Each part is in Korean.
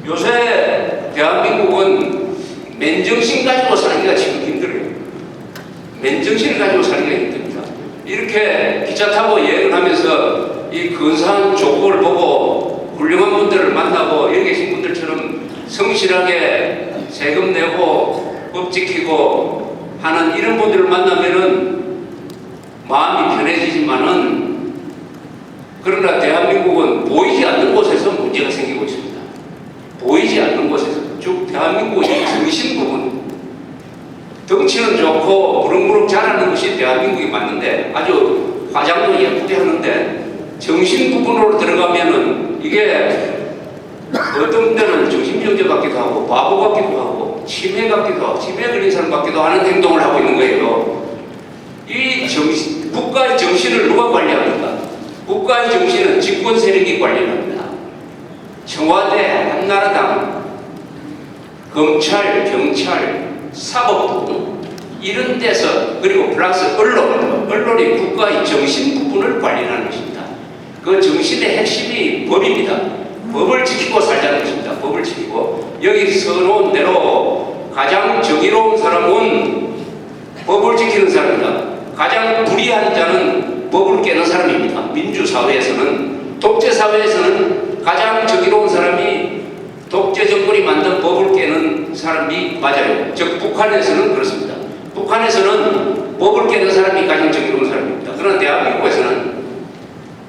요새 대한민국은 맨정신 가지고 살기가 지금 힘들어요. 맨정신을 가지고 살기가 힘듭니다. 이렇게 기차 타고 여행을 하면서 이 근사한 조국을 보고 훌륭한 분들을 만나고 여기 계신 분들처럼 성실하게 세금 내고 법 지키고 하는 이런 분들을 만나면은 마음이 편해지지만은, 그러나 대한민국은 보이지 않는 곳에서 문제가 생기고 있습니다. 보이지 않는 곳에서. 즉 대한민국의 정신 부분, 덩치는 좋고 무럭무럭 자라는 것이 대한민국이 맞는데, 아주 화장도 예쁘게 하는데 정신 부분으로 들어가면은 이게 어떤 때는 정신병자 같기도 하고 바보 같기도 하고 치매 같기도 하고 치매 걸린 사람 같기도 하는 행동을 하고 있는 거예요. 이 정신, 국가의 정신을 누가 관리합니까? 국가의 정신은 집권 세력이 관리합니다. 청와대, 한나라당, 검찰, 경찰, 사법부 이런 데서, 그리고 플러스 언론이 국가의 정신 부분을 관리하는 것입니다. 그 정신의 핵심이 법입니다. 법을 지키고 살자는 것입니다. 법을 지키고 여기 써놓은 대로 가장 정의로운 사람은 법을 지키는 사람입니다. 가장 불의한 자는 법을 깨는 사람입니다. 민주사회에서는, 독재사회에서는 가장 정의로운 사람이 독재 정권이 만든 법을 깨는 사람이 맞아요. 즉 북한에서는 그렇습니다. 북한에서는 법을 깨는 사람이 가장 정의로운 사람입니다. 그러나 대한민국에서는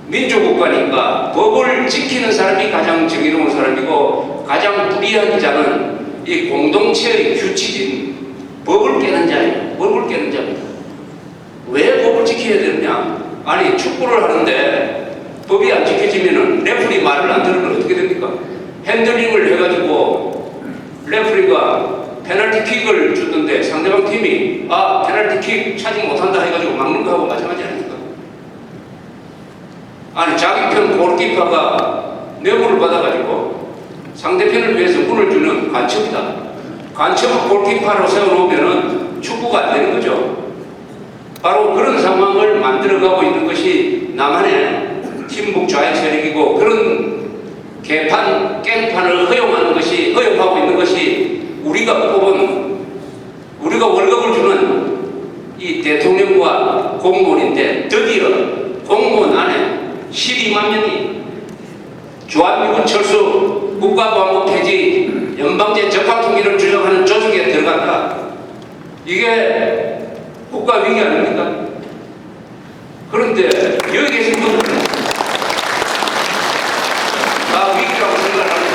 민주국가니까 법을 지키는 사람이 가장 정의로운 사람이고, 가장 불의한 자는 이 공동체의 규칙인 법을 깨는 자예요. 법을 깨는 자입니다. 왜 법을 지켜야 되느냐? 아니, 축구를 하는데 법이 안 지켜지면은 레프리 말을 안 들으면 어떻게 됩니까? 핸들링을 해가지고 레프리가 페널티킥을 줬는데 상대방 팀이 페널티킥 차지 못한다 해가지고 막는 거하고 마찬가지 아닙니까? 아니, 자기 편 골키퍼가 뇌물을 받아가지고 상대편을 위해서 문을 주는 간첩이다. 간첩을 골키퍼로 세워놓으면은 축구가 안 되는 거죠. 바로 그런 상황을 만들어가고 있는 것이 남한의 친북 좌익 세력이고, 그런 깽판을 허용하고 있는 것이 우리가 뽑은, 우리가 월급을 주는 이 대통령과 공무원인데, 드디어 공무원 안에 12만 명이 주한미군 철수, 국가보안법 폐지, 연방제 적합통일을 주장하는 조직에 들어갔다. 이게 국가 위기 아닙니까? 그런데 여기 계신 분들은 다 위기라고 생각하는데,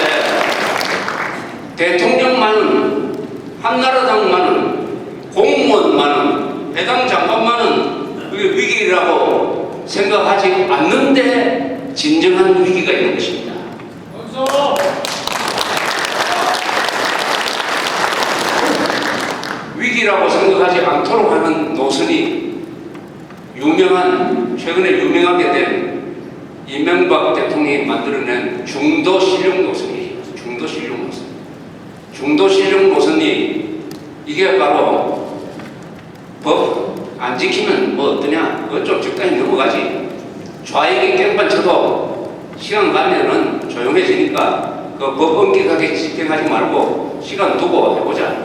대통령만은, 한나라당만은, 공무원만은, 해당 장관만은 그게 위기라고 생각하지 않는데 진정한 위기가 있는 것입니다. 위기라고 생각하지 않도록 하는 노선이 최근에 유명하게 된 이명박 대통령이 만들어낸 중도 실용 노선이에요. 중도 실용 노선. 중도 실용 노선이 이게 바로 법 안 지키면 뭐 어떠냐? 그거 좀 적당히 넘어가지. 좌익이 깽판 쳐도 시간 가면은 조용해지니까 그 법 엄격하게 집행하지 말고 시간 두고 해보자.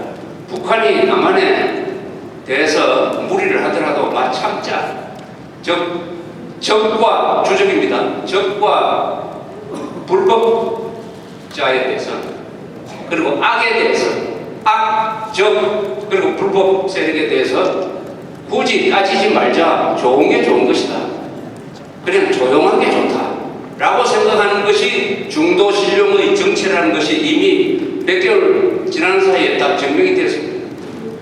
북한이 남한에 대해서 무리를 하더라도 참자. 적과 주적입니다. 적과 불법자에 대해서, 그리고 악에 대해서, 적, 그리고 불법 세력에 대해서 굳이 따지지 말자. 좋은 게 좋은 것이다. 그냥 조용한 게 좋다 라고 생각하는 것이 중도 실용의 정체라는 것이 이미 몇 개월 지난 사이에 딱 증명이 되었습니다.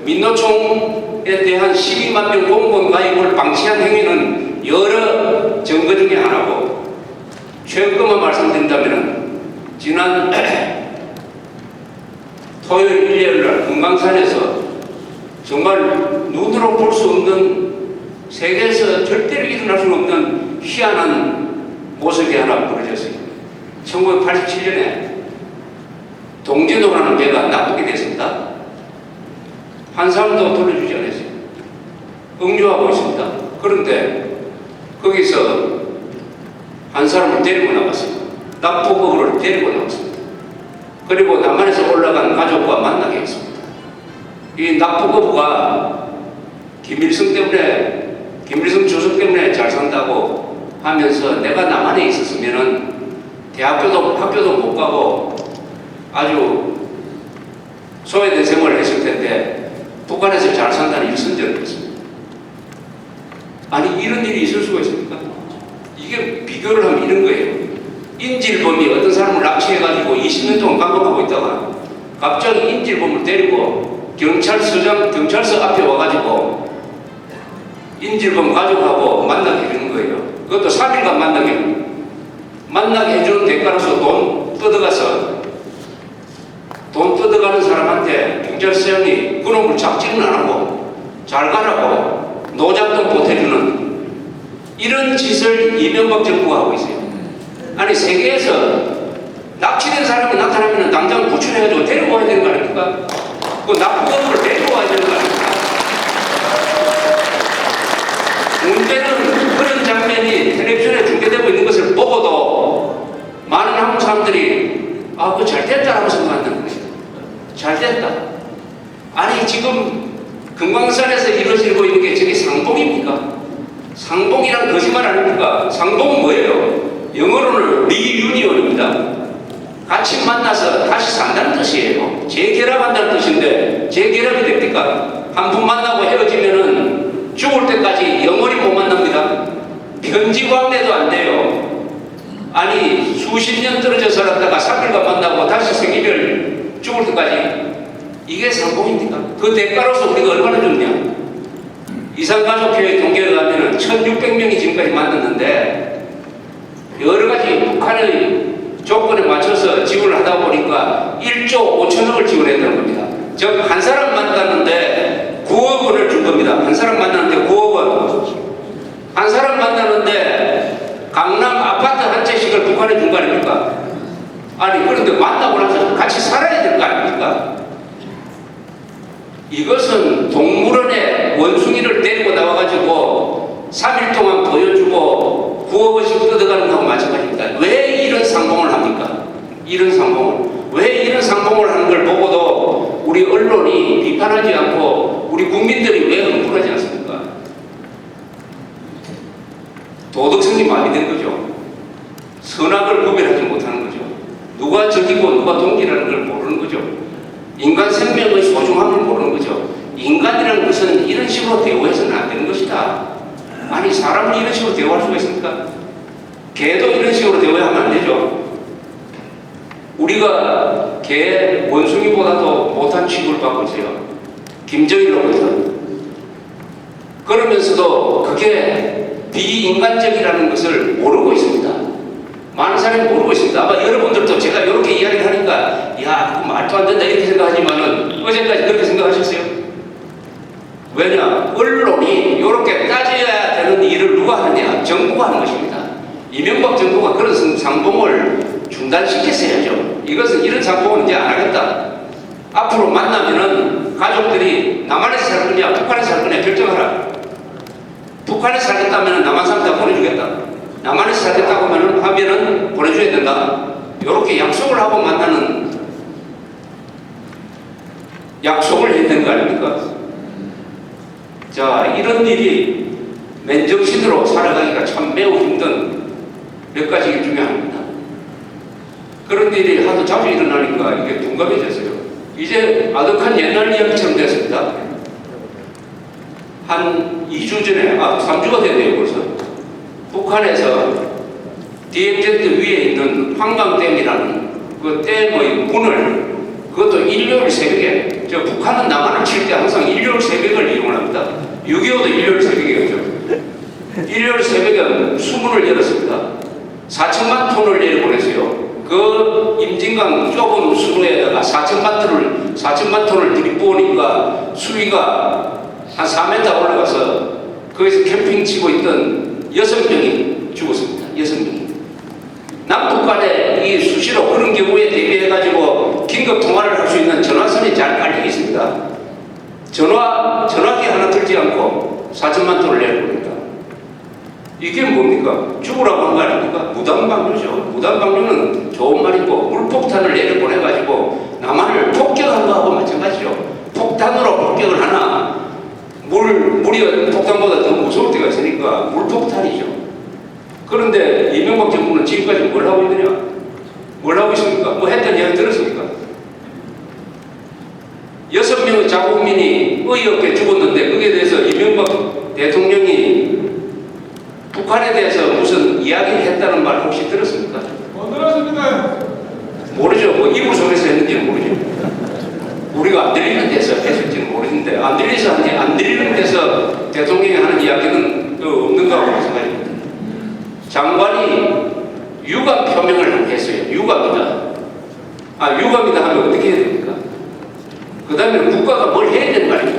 민노총에 대한 12만 명 공무원 가입을 방치한 행위는 여러 증거 중에 하나고, 최근만 말씀드린다면 지난 토요일 일요일 날 금강산에서 정말 눈으로 볼 수 없는, 세계에서 절대로 일어날 수 없는 희한한 모습이 하나 벌어졌어요. 1987년에 동진호라는 배가 납북이 됐습니다. 한 사람도 돌려주지 않았어요. 응조하고 있습니다. 그런데 거기서 한 사람을 데리고 나갔어요. 납북업을 데리고 나갔습니다. 그리고 남한에서 올라간 가족과 만나게 했습니다. 이 납부거부가 김일성 주석 때문에 잘 산다고 하면서 내가 남한에 있었으면은 학교도 못 가고 아주 소외된 생활을 했을 텐데 북한에서 잘 산다는 일선전을 했습니다. 아니 이런 일이 있을 수가 있습니까? 이게 비교를 하면 이런 거예요. 인질범이 어떤 사람을 납치해가지고 20년 동안 감금하고 있다가 갑자기 인질범을 데리고 경찰서 앞에 와가지고 인질범 가족하고 만나게 해주는 거예요. 그것도 3일간 만나게 해주는 대가로서 돈 뜯어가는 사람한테 경찰서장이 그놈을 잡지는 안 하고 잘 가라고 노잣돈 보태주는 이런 짓을 이명박 정부가 하고 있어요. 아니 세계에서 납치된 사람이 나타나면 당장 구출해가지고 데리고 와야 되는 거 아닙니까? 그 납부금을 데리고 와야 되는 거 아닙니까? 문제는 그런 장면이 텔레비전에 중계되고 있는 것을 보고도 많은 한국 사람들이 그거 잘 됐다라고 생각한다는 거예요. 잘 됐다. 아니 지금 금강산에서 이루어지고 있는 게 저게 상봉입니까? 상봉이란 거짓말 아닙니까? 상봉은 뭐예요? 영어로는 리유니언입니다. 같이 만나서 다시 산다는 뜻이에요. 재결합한다는 뜻인데 재결합이 됩니까? 한 번 만나고 헤어지면은 죽을 때까지 영원히 못 만납니다. 편지광내도 안 돼요. 아니 수십 년 떨어져 살았다가 3일간 만나고 다시 생이별 죽을 때까지 이게 상봉입니까? 그 대가로서 우리가 얼마나 줬냐? 이산가족회의 통계에 가면은 1600명이 지금까지 만났는데 여러 가지 북한의 조건에 맞춰서 지원을 하다 보니까 1조 5천억을 지원했다는 겁니다. 즉 한 사람 만났는데 9억 원을 준 겁니다. 한 사람 만났는데 9억 원. 한 사람 만났는데 강남 아파트 한 채씩을 북한에 준 거 아닙니까? 아니 그런데 만나고 나서 같이 살아야 될 거 아닙니까? 이것은 동물원에 원숭이를 데리고 나와가지고 3일 동안 보여주고 9억 원씩 뜯어가는 거하고 마찬가지입니다. 왜 이런 상봉을 합니까? 이런 상봉을. 왜 이런 상봉을 하는 걸 보고도 우리 언론이 비판하지 않고 우리 국민들이 왜 흥분하지 않습니까? 도덕성이 마비된 거죠. 선악을 구별하지 못하는 거죠. 누가 적이고 누가 동기라는 걸 모르는 거죠. 인간 생명의 소중함을 모르는 거죠. 인간이라는 것은 이런 식으로 대우해서는 안 되는 것이다. 아니 사람을 이런 식으로 대우할 수가 있습니까? 개도 이런 식으로 대우하면 안 되죠. 우리가 개 원숭이보다도 못한 취급을 받고 있어요. 김정일로부터. 그러면서도 그게 비인간적이라는 것을 모르고 있습니다. 많은 사람이 모르고 있습니다. 아마 여러분들도 제가 이렇게 이야기를 하니까 야 그거 말도 안 된다 이렇게 생각하지만은 어제까지 그렇게 생각하셨어요? 왜냐? 언론이 이렇게 따져야 되는 일을 누가 하느냐? 정부가 하는 것입니다. 이명박 정부가 그런 상봉을 중단시켰어야죠. 이것은 이런 상봉은 이제 안 하겠다. 앞으로 만나면은 가족들이 남한에서 살 거냐 북한에서 살 거냐 결정하라. 북한에서 살겠다면 남한 사람 다 보내주겠다. 남한에서 살겠다고 하면은 보내줘야 된다. 이렇게 약속을 하고 만나는 약속을 해야 되는 거 아닙니까? 자, 이런 일이 맨정신으로 살아가기가 참 매우 힘든 몇 가지 일 중에 하나입니다. 그런 일이 하도 자주 일어나니까 이게 둔감해졌어요. 이제 아득한 옛날 이야기처럼 됐습니다. 한 2주 전에, 3주가 됐네요, 벌써. 북한에서 DMZ 위에 있는 황강댐이라는 그 댐의 문을 그것도 일요일 새벽에, 북한은 남한을 칠 때 항상 일요일 새벽을 이용을 합니다. 6.25도 일요일 새벽이었죠. 일요일 새벽에 수문을 열었습니다. 4천만 톤을 내려보냈어요. 그 임진강 좁은 수로에다가 4천만 톤을 들이부으니까 수위가 한 4m 올라가서 거기서 캠핑 치고 있던 6명이 죽었습니다. 6명이. 남북 간에 이 수시로 그런 경우에 대비해가지고 긴급 통화를 할 수 있는 전화선이 잘 깔려 있습니다. 전화기 하나 들지 않고 4천만 톤을 내려봅니다. 이게 뭡니까? 죽으라고 하는 거 아닙니까? 무단방류죠. 무단방류는 좋은 말이고 물폭탄을 내려보내가지고 남한을 폭격한 거하고 마찬가지죠. 폭탄으로 폭격을 하나 물이 폭탄보다 더 무서울 때가 있으니까 물폭탄이죠. 그런데 이명박 정부는 지금까지 뭘 하고 있느냐? 뭘 하고 있습니까? 뭐 했던 이야기 들었습니까? 6명의 자국민이 어이없게 죽었는데 거기에 대해서 이명박 대통령이 북한에 대해서 무슨 이야기를 했다는 말 혹시 들었습니까? 못 들었습니다. 모르죠. 뭐 이불 속에서 했는지는 모르죠. 우리가 안 들리는 데서 했을지는 모르는데 안 들리는 데서 대통령이 하는 이야기는 없는 거하고 마찬가지입니다. 장관이 유감 표명을 했어요. 유감이다. 유감이다 하면 어떻게 해야 됩니까? 그 다음에 국가가 뭘 해야 되는 거 아닙니까?